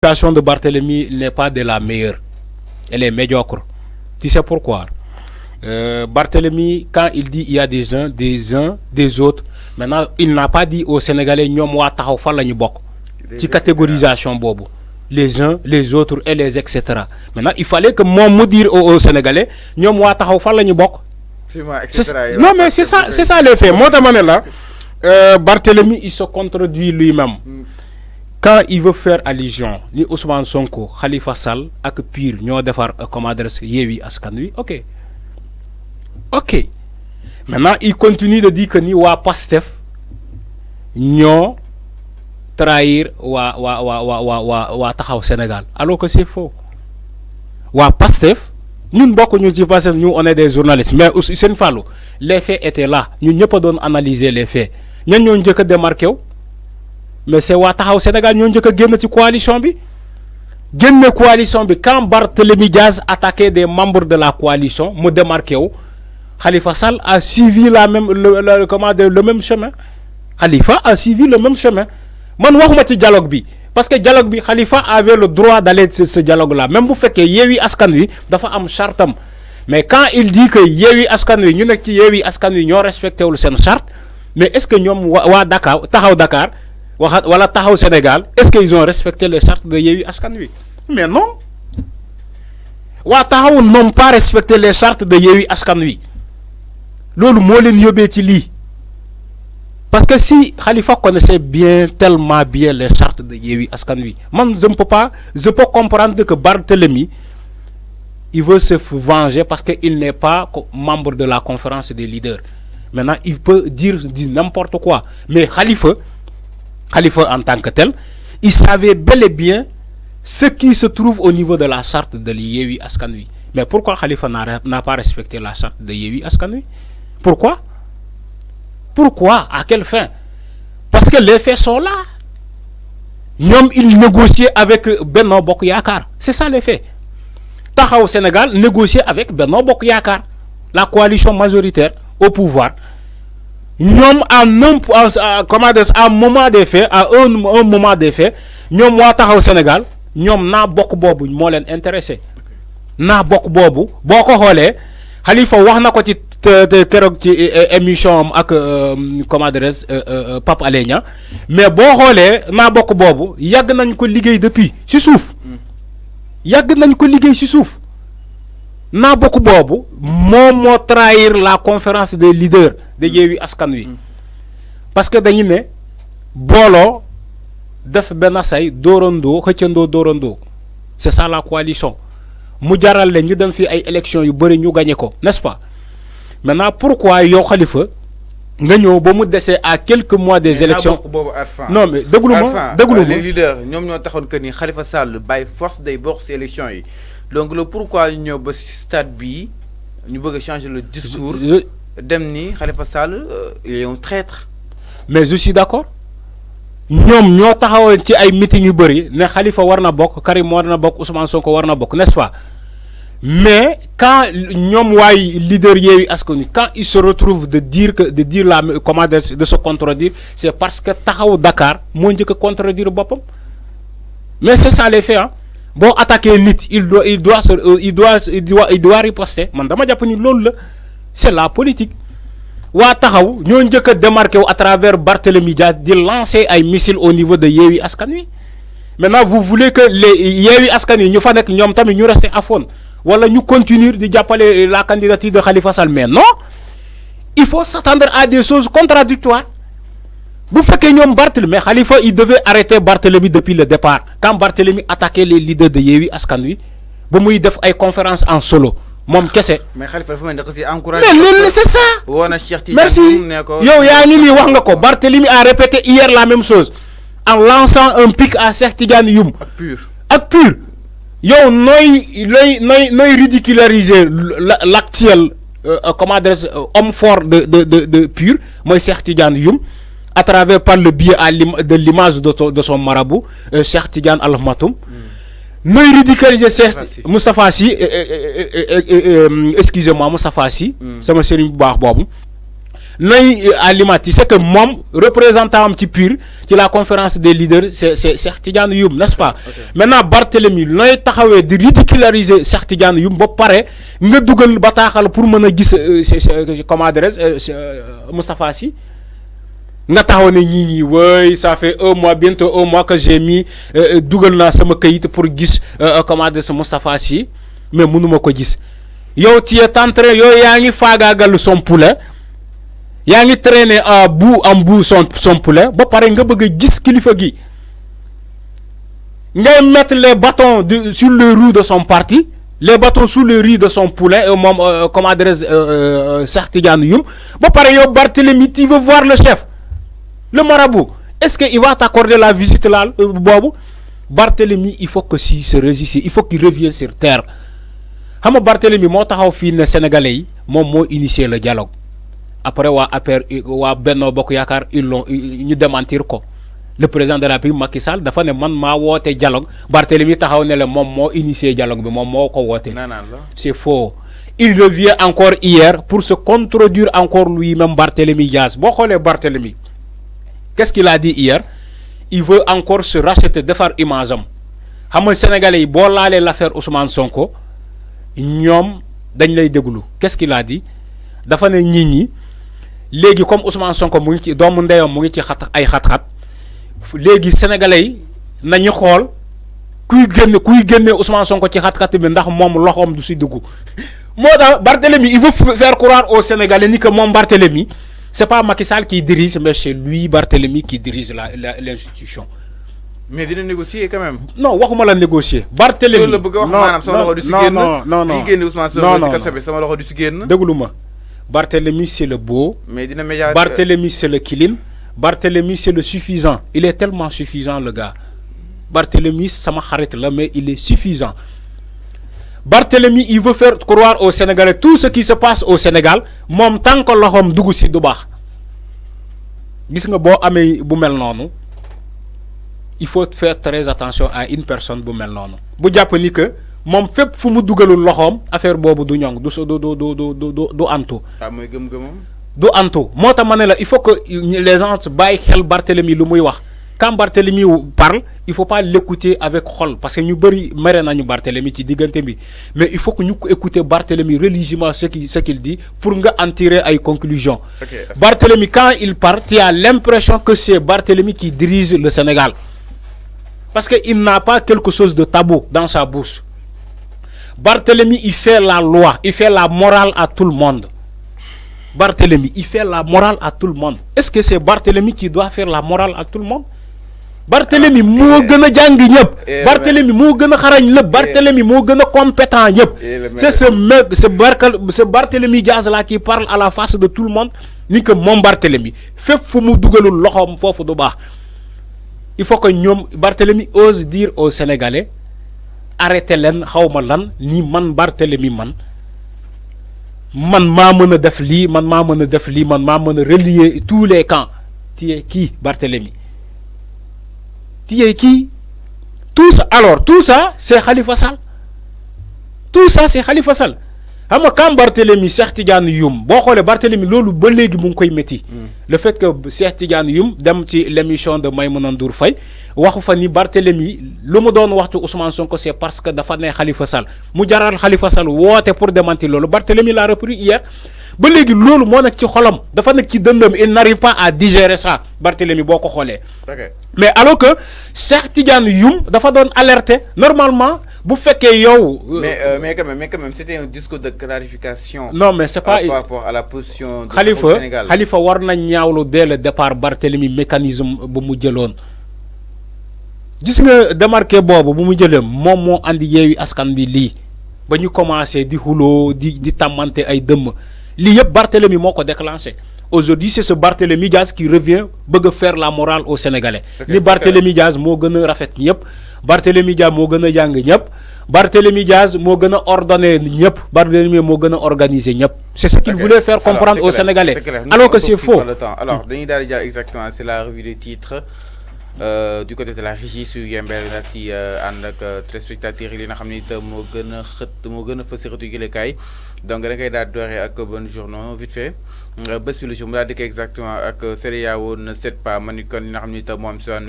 L'éducation de Barthélemy n'est pas de la meilleure. Elle est médiocre. Tu sais pourquoi? Barthélemy, quand il dit il y a des uns, des autres, maintenant, il n'a pas dit aux Sénégalais, ñom wa taxaw fa lañu bok. Ci catégorisation bobu. Les uns, les autres et les etc. Maintenant, il fallait que moi me dire aux Sénégalais, ñom wa taxaw fa lañu bok. Non mais c'est ça le fait. Moi dama là, Barthélemy il se contredit lui-même. Quand il veut faire allusion ni Ousmane Sonko, Khalifa Sall ak Pire ñoo défar comme adresse Yewwi Askan Wi, ok. Maintenant il continue de dire que ni wa Pastef ñoo trahir wa taxaw Sénégal, alors que c'est faux. Wa Pastef ñun bokku ñu ci Pastef, ñu on est des journalistes, mais Seen Fallou les faits étaient là, ñu ñëpp doon analyser les faits. Ñan ñoo njëkk démarqué wu, mais c'est waa taxaw Sénégal ñoo njëkk génn ci coalition bi. Génn coalition bi quand Barthélémy Diaz attaquait des membres de la coalition mu démarqué wu, Khalifa Sall a suivi le même chemin. Khalifa a suivi le même chemin. Man waxuma ci dialogue bi parce que dialogue bi Khalifa avait le droit d'aller ce dialogue là, même bu fekkee Yewwi Askan Wi dafa am chartam. Mais quand il dit que Yewwi Askan Wi ñu nekk ci Yewwi Askan Wi ñoo respecté wul seen charte, mais est-ce que ñoom waa Dakar taxaw Dakar wala taxaw Sénégal, est-ce qu'ils ont respecté les chartes de Yewwi Askan Wi? Mais non. Waa taxaw n'ont pas respecté les chartes de Yewwi Askan Wi. Loolu moo leen yóbbee ci lii. Parce que si Khalifa connaissait tellement bien les chartes de Yewwi Askan Wi, man je peux comprendre que Barthélemy il veut se venger parce qu'il n'est pas membre de la conférence des leaders. Maintenant, il peut dire n'importe quoi. Mais Khalifa en tant que tel, il savait bel et bien ce qui se trouve au niveau de la charte de Yewwi Askan Wi. Mais pourquoi Khalifa n'a pas respecté la charte de Yewwi Askan Wi? Pourquoi? À quelle fin? Parce que les faits sont là. Ils négociaient avec Benno Bokk Yaakaar. C'est ça les faits. Taxaw Sénégal négociait avec Benno Bokk Yaakaar, la coalition majoritaire au pouvoir. À un moment des faits, à un moment des faits, ñom wa taxaw Sénégal, ñom na bokk bobu mo len intéressé. Na bokk bobu boko xolé Khalifa wax na ko ci kérok ci émission ak Pape Alé Niang, mais bo xolé na bokk bobu yag nañ ko liggéey depuis ci souf. Yag nañ ko liggéey ci souf. Na bokk bobu mo trahir la conférence des leaders de Yewwi Askan Wi. Parce que dañu né bolo def ben say dorondo xëccandoo dorondo. C'est ça la coalition. Mu jaral leen ñu dem fi ay élections yu bari ñu gagné ko, n'est-ce pas? Maintenant pourquoi yow Khalifa nga ñëw ba mu déssé à quelques mois des élections? Non mais déglu les leaders ñom ñoo taxone que ni Khalifa Sall bay force day bokk ci élections yi. Donc le pourquoi ñu ñëw ba stade bi ñu bëgg changer le discours dem ni Khalifa Sall il est un traître. Mais je suis d'accord. Ñom ñoo taxaw ci ay meeting yu bari né Khalifa warna bok, Karim warna bok, Ousmane Sonko warna bok, n'est-ce pas? Mais quand ñom way leader Yewwi Askan Wi, quand ils se retrouvent de dire de se contredire, c'est parce que taxaw Dakar mo ñëk contredire bopam. Mais c'est ça les faits, hein. Bon attaquer nit, il doit riposter. Man dama japp ni loolu la, c'est la politique. Wa taxaw ñoo ñëk démarqué à travers Barthélémy Diaz de lancer ay missiles au niveau de Yewwi Askan Wi. Maintenant vous voulez que les Yewwi Askan Wi ñu fa nek ñom tamit ñu rester à fond wala ñu continuer di jappalé la candidature de Khalifa Sall? Mais non, il faut s'attendre à des choses contradictoires. Vous faites que ñom Barthélémy, mais Khalifa il devait arrêter Barthélémy depuis le départ. Quand Barthélémy attaquait les leaders de Yewwi Askan Wi, ba muy def ay conférence en solo. Mom kessé. Mais Khalifa dafa mel ni encouragé. Mais c'est ça. Merci. Yow yaa ngi ni wax nga ko. Barthélémy a répété hier la même chose en lançant un pic à Cheikh Tidiane Youm. Ak pur. Yow noy ridiculariser l'actuel homme fort de pur, moy Cheikh Tidiane Youm, à travers par le biais de l'image de son marabout Cheikh Tidiane Al Maktoum. Noy ridiculiser Moustapha Sy, excusez-moi Moustapha Sy, sama serigne bu baax bobu. à l'image c'est que mon représentant un petit pur ci la conférence des leaders c'est Cheikh Tidiane Youm, n'est-ce pas? Maintenant Barthélemy looy taxawee di ridiculariser Cheikh Tidiane Youm ba pare nga dugal bataaxal pour mën a gis comment dirais-je Moustapha Sy nga taxaw ne ñii oui ça fait bientôt un mois que j'ai mis dugal naa sama kayit pour gis comment dirais-je Moustapha Sy mais mënuma ko gis yow tu es en train yow yaa ngi faagaagal son poulet yaa ngi traîner à bout en bout son poulet ba pare nga bëgg a gis kilifa gi ngay mettre les bâtons sur le roue de son parti les bâtons sous le riz de son poulet moom comment dirais-je Cheikh Tidiane Youm ba pare yow Barthélemy tu veux voir le chef le marabout est-ce que il va t'accorder la visite là boobu Barthélemy il faut que s'il se résiste il faut qu'il revienne sur terre xam nga Barthélemy moo taxaw fii ne Sénégalais yi moom moo initié le dialogue après waa APR waa Benno Bokk Yaakaar ñu démentir ko le président de la République Macky Sall dafa ne man maa woote dialogue Barthélemy taxaw ne la moom moo initié dialogue bi moom moo ko woote. C'est faux. Il revient encore hier pour se contredire encore lui-même Barthélemy Diaz boo xoolee Barthélemy qu'est-ce qu'il a dit hier? Il veut encore se racheter defar image am xam nga Sénégalais yi boo laalee l'affaire Ousmane Sonko ñoom dañ lay déglu qu'est-ce qu'il a dit? dafa ne nit ñi léegi comme Ousmane Sonko mu ngi ci doomu ndeyam mu ngi ci ay xat-xat léegi Sénégalais yi nañu xool kuy génne Ousmane Sonko ci xat-xat bi ndax moom loxoom du si dugg moo tax Barthélemy il veut faire croire aux Sénégalais ni que moom Barthélemy c'est pas Macky Sall qui dirige mais c'est lui Barthélemy qui dirige l'institution. Mais dina négocier quand même. Non waxuma la négocier. Barthélemy non Barthélemy c'est le beau. Mais Barthélemy c'est le kilim. Barthélemy c'est le suffisant. Il est tellement suffisant le gars. Barthélemy sama xarit la mais il est suffisant. Barthélemy il veut faire croire aux Sénégalais tout ce qui se passe au Sénégal moom tant que loxoom dugg si du baax gis nga boo amee bu mel noonu il faut faire très attention à une personne bu mel noonu bu jàpp ni que moom fépp fu mu dugalul loxoom affaire boobu du ñong du antu. mooy gëm-gëmam. du antu moo tax ma ne la il faut que les gens bàyyi xel Barthélemy lu muy wax. Quand Barthélemy parle, il ne faut pas l'écouter avec xol parce que nous sommes Barthélemy ci diggante bi mais il faut que nous écoutions Barthélemy religieusement ce qu'il dit pour en tirer une conclusion. Okay. Barthélemy quand il parle, tu as l'impression que c'est Barthélemy qui dirige le Sénégal parce qu'il n'a pas quelque chose de tabou dans sa bouche. Barthélemy il fait la loi, il fait la morale à tout le monde. Barthélemy il fait la morale à tout le monde. Est-ce que c'est Barthélemy qui doit faire la morale à tout le monde? Barthélemy moo gën a jàng ñëpp. Barthélemy moo gën a xarañ lépp. Barthélemy moo gën a compétent ñëpp. C'est ce Barthélemy Diaz là qui parle à la face de tout le monde ni que moom Barthélemy fépp fu mu dugalul loxoom foofu du baax. Il faut que ñoom Barthélemy ose dire aux Sénégalais arrêtez leen xawma lan ni man Barthélemy man maa mën a def lii man maa mën a def lii man maa mën a relier tous les camps. Tu es qui Barthélemy? Tu es qui? Tout ça alors tout ça c'est Khalifa Sall. Tout ça c'est Khalifa Sall. Xam nga quand Barthélemy Cheikh Tidiane Youm boo xoolee Barthélemy loolu ba léegi mu ngi koy métti. Le fait que Cheikh Tidiane Youm dem ci l'émission de Maïmouna Ndour Faye waxu fa ni Barthélemy lu mu doon wax ci Ousmane Sonko c'est parce que dafa ne Khalifa Sall mu jaral Khalifa Sall woote pour démentir loolu Barthélemy l'a repris hier ba léegi loolu moo nekk ci xolam dafa nekk ci dëndam il n'arrive pas à digérer ça Barthélemy boo ko xoolee. Mais alors que Cheikh Tidiane Youm dafa doon alerter normalement. Bu fekkee yow. Mais quand même c'était un discours de clarification. Non mais c'est pas par rapport à la position du Sénégal. Khalifa war na ñaawlu dès le départ Barthélemy mécanisme bu mu jëloon gis nga démarqué boobu bu mu jëlee moom moo andi Yewwi Askan Wi lii ba ñu commencé di xuloo di tàmmante ay dëmm lii yëpp Barthélemy moo ko déclenché. Aujourd'hui c'est ce Barthélemy Diaz qui revient bëgg faire la morale aux Sénégalais. Ni Barthélemy Diaz moo gën a rafet ñëpp. Barthélemy Diaz moo gën a jàng ñëpp Barthélemy Diaz moo gën a ordonné ñëpp Barthélemy moo gën a organisé ñëpp. C'est ce qu'il voulait faire comprendre aux Sénégalais. Alors que c'est faux. Alors dañuy daal di jaar exactement c'est la revue des titres du côté de la régie su yembeel nga si ànd ak téléspectateurs yi li nga xam ne it moo gën a xët moo gën a fës si xëtu yëglekaay donc da ngay daal di dooree ak bonne journée vite fait bés bi le jour mu daal di exactement ak CEDEAO ne cède pas man kon li nga xam ne it moo am si wàllu